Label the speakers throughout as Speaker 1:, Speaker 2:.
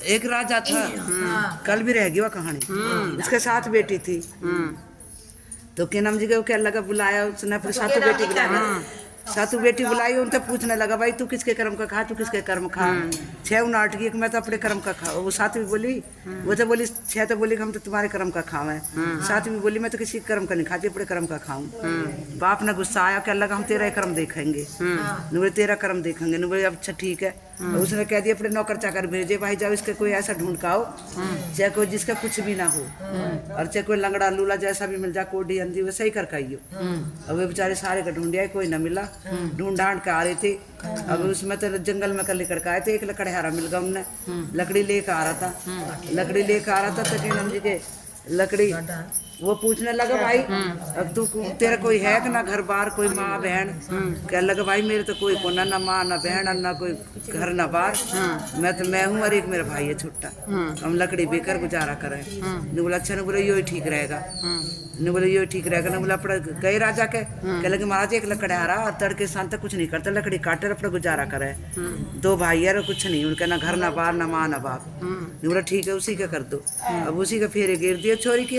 Speaker 1: एक राजा था, कल भी रह गई वह कहानी। उसके साथ बेटी थी, तो के नाम जी के वो क्या लगा बुलाया उसने अपनी सातों बेटी बुलाया, सातों बेटी बुलाई। उनसे पूछने लगा भाई तू किसके कर्म का खा, तू किसके कर्म खा। छह उनाट की मैं तो अपने कर्म का खा। वो सातवीं बोली, वो तो बोली छह तो बोली हम तो तुम्हारे कर्म का खावे। सातवीं बोली मैं तो किसी कर्म का नहीं खाती, अपने कर्म का खाऊं। बाप ने गुस्सा आया, क्या लगा हम तेरा कर्म देखेंगे, बोले तेरा कर्म देखेंगे। बोले अच्छा ठीक है। उसने कह दिया अपने नौकर चाकर भेजे, भाई जाओ इसके कोई ऐसा ढूंढ का आओ चाहे कोई जिसका कुछ भी ना हो, और चाहे कोई लंगड़ा लूला जैसा भी मिल जाए, कोडी अंधी वैसा ही कर काइयो। अब वे बेचारे सारे का ढूंढिया, कोई ना मिला। ढूंढ ढांड के आ रहे थे, अब उसमें तो जंगल में कल लेकर आए थे, एक लकड़हारा मिल गया उनने, लकड़ी लेकर आ रहा था, लकड़ी लेकर आ रहा था। तो नंद जी के लकड़ी वो पूछने लगा भाई अब तू तेरा कोई है कि ना घर बार, कोई माँ बहन। कह लगा भाई मेरे तो कोई को ना माँ ना बहन ना कोई घर ना बार, मैं हूँ और एक मेरा भाई है छोटा, हम लकड़ी बेकर गुजारा करें। ने बोला अच्छा, ने बोला यो ही ठीक रहेगा, ने बोले यो ठीक रहेगा। ने बोला अपना गए राजा के, कह लगे महाराज एक लकड़हारा और तड़के शाम तक कुछ नहीं करता, लकड़ी काटे अपना गुजारा करे, दो भाई यार कुछ नहीं, उनका ना घर ना बार ना माँ ना बाप। ने बोला ठीक है उसी का कर दो। अब उसी का फेरे गिर दिया छोरी के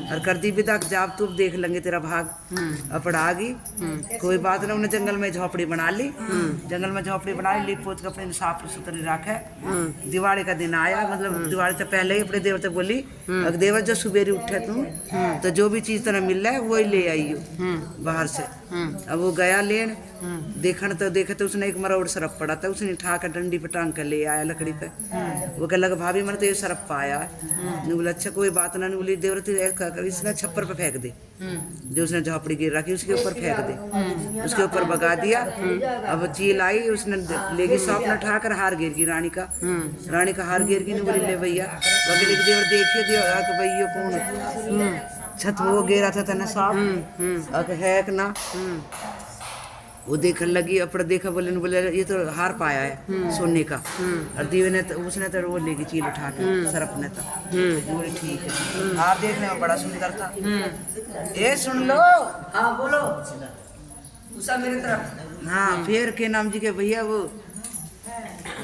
Speaker 1: और कर दी विदा, जाब तू देख लेंगे तेरा भाग। अपना आ गई, कोई बात ना, उन्हें जंगल में झोपड़ी बना ली, जंगल में झोपड़ी बना ली, लीप पोत के अपने साफ सुथरी रखे। दिवाली का दिन आया, मतलब दिवाली से पहले ही अपने देवते बोली अगर देवर जो सुबेरे उठे तू तो जो भी चीज तेरा मिल रहा है वही ले आइयो बाहर से। अब वो गया लेन, देखने तो देखे तो उसने एक मरोड़ सरप पड़ा था, उसने ठा कर डंडी पे टांग कर ले आया लकड़ी पे। वो कह लगा भाभी मैंने तो ये सरप पाया है। बोला अच्छा कोई बात ना, बोली देवरती इसने छप्पर पे फेंक दे, जो उसने झोपड़ी गिर रखी उसके ऊपर फेंक दे, उसके ऊपर भगा दिया। अब चील आई, उसने लेगी सौंप न ठाकर हार गिर गई रानी का, रानी का हार गिर गई। बोली ले भैया अगले देवर देखिए भैया कौन छत वो गिरा था तेने साहब है कि ना। वो देखने लगी, अपना देखा, बोले ये तो हार पाया है सोने का, और दीवे ने तो उसने तो वो लेगी चील उठा के सरप ने तो बोले ठीक है। हार देखने में बड़ा सुंदर था। ये सुन लो, हाँ बोलो उषा मेरी तरफ। हाँ फिर के नाम जी के भैया वो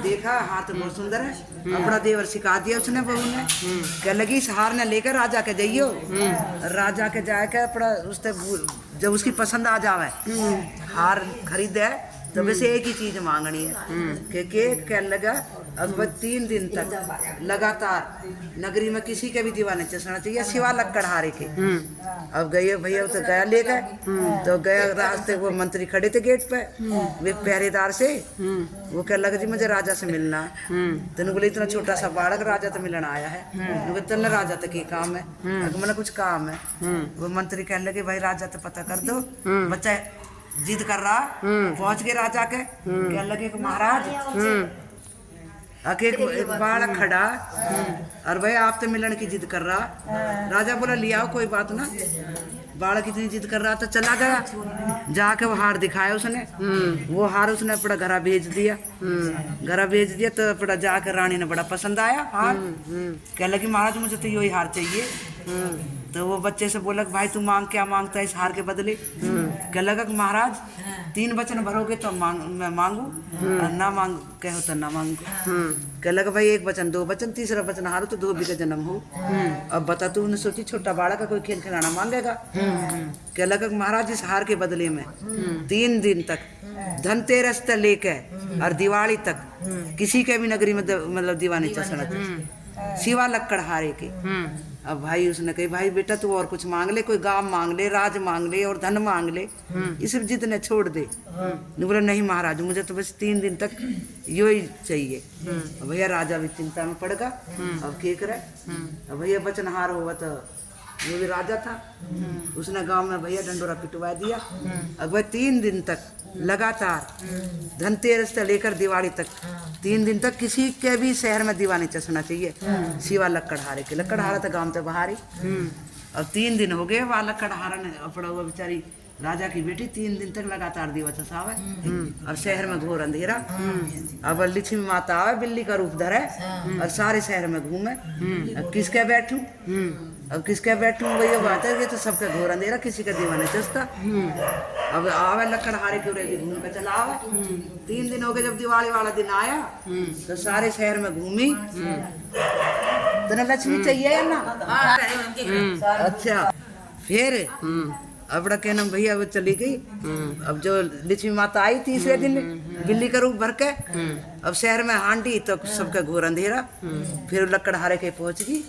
Speaker 1: देखा हाथ बहुत सुंदर है, अपना देवर सिखा दिया उसने बहू ने। कह लगी इस हार ने लेकर राजा के जाइयो, राजा के जाके अपना उससे जब उसकी पसंद आ जावे हार खरीदे तो वैसे एक ही चीज मांगनी है के कह लगा अब 3 दिन तक लगातार नगरी में किसी के भी दीवाने चसना चाहिए सिवा लकड़हारे के। अब गए भैया तो गया ले गए, तो गया रास्ते वो मंत्री खड़े थे गेट पे वे पहरेदार से, वो कह लगा जी मुझे राजा से मिलना। तो बोले इतना छोटा सा बालक राजा तो मिलना आया है, तन राजा तक ही काम है, मैंने कुछ काम है। वो मंत्री कहने लगे भाई राजा तो पता कर दो, बच्चा जिद कर रहा, पहुंच गए राजा के, कहने लगे कि महाराज एक बालक खड़ा और भाई आप तो मिलन की जिद कर रहा। राजा बोला लिया आओ कोई बात ना, बालक इतनी जिद कर रहा था, चला गया जाके वो हार दिखाया उसने, वो हार उसने अपना घरा भेज दिया, घरा भेज दिया तो अपना जाकर रानी ने बड़ा पसंद आया हार। कह लगी महाराज मुझे तो यही हार चाहिए। तो वो बच्चे से बोला भाई तू मांग क्या मांगता है इस हार के बदले। कह लगा कि महाराज 3 वचन भरोगे तो मैं मांगू, ना मांग कहो तो ना मांगू। कह लगा भाई 1 वचन 2 वचन, तीसरा वचन हारो तो 2 भी का जन्म हो। अब बता तू ने सोची छोटा बालक का कोई खेल खिलाना मांगेगा। कह लगा महाराज इस हार के बदले में 3 दिन तक धनतेरस से लेके और दिवाली तक किसी के भी नगरी में मतलब दीवाने चसना सिवा लकड़हारे के। अब भाई उसने कही भाई बेटा तू और कुछ मांग ले, कोई गांव मांग ले, राज मांग ले और धन मांग ले, इस जिद ने छोड़ दे। बोला नहीं महाराज मुझे तो बस 3 दिन तक यो ही चाहिए। भैया राजा भी चिंता में पड़ गया, अब क्या करे। अब भैया बचनहार हुआ तो वो भी राजा था, उसने गांव में भैया डंडोरा पिटवा दिया। अब वह 3 दिन तक लगातार धनतेरस से लेकर दिवाली तक 3 दिन तक किसी के भी शहर में दीवाने चसना चाहिए सिवा लकड़हारे के। लकड़हारा तो गांव से बाहर ही। अब 3 दिन हो गए वह लकड़हारा ने अपना वो बेचारी राजा की बेटी 3 दिन तक लगातार दीवा चसावे और शहर में घोर अंधेरा। अब लक्ष्मी माता आवे बिल्ली का रूप धरे और सारे शहर में घूमे। अब किसके बैठूं, अब किसके बैठूं वही बात है कि तो सबके घोर अंधेरा, किसी का दीवा नहीं चसता। अब आवे लकड़हारे के उरे भी घूम के चला आवे। 3 दिन हो गए, जब दिवाली वाला दिन आया तो सारे शहर में घूमी। तो लक्ष्मी चाहिए या ना? अच्छा, फिर अब के नाम भैया वो चली गई। अब जो लक्ष्मी माता आई तीसरे दिन बिल्ली का रूप भर के, अब शहर में हांडी तो सबका घोर अंधेरा। फिर लकड़हारे के पहुंच गई,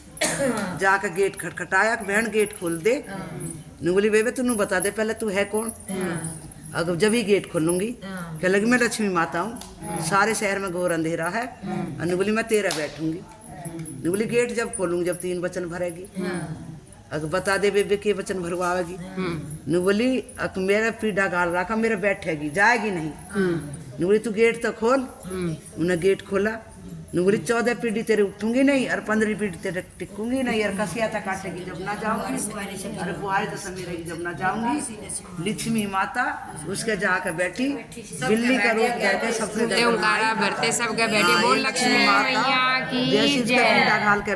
Speaker 1: जाकर गेट खटखटाया, बहन गेट खोल दे। बोली बेबे तू बता दे पहले तू है कौन। अगर जब ही गेट खोलूंगी क्या लगी मैं लक्ष्मी माता हूँ, सारे शहर में घोर अंधेरा है। बोली मैं तेरा बैठूंगी। बोली गेट जब खोलूंगी जब 3 वचन भरेगी। अगर बता दे बेबे के वचन भरवाएगी। नु बोली अक मेरा पीढ़ा गाल रखा, मेरा बैठेगी जाएगी नहीं। नु बोली तू गेट तो खोल। उन्हें गेट खोला। नु बोली 14 पीढ़ी तेरे उठूंगी नहीं और 15 पीढ़ी तेरे टिकूंगी नहीं और कसिया तक काटेगी जब ना जाऊंगी, अरे बुआई तो समेरेगी जब ना जाऊंगी। लक्ष्मी माता उसके जाकर बैठी बिल्ली का रूप करके सबसे
Speaker 2: भरते सबके बैठे बोल लक्ष्मी मैया की जय।
Speaker 1: पीढ़ा घाल के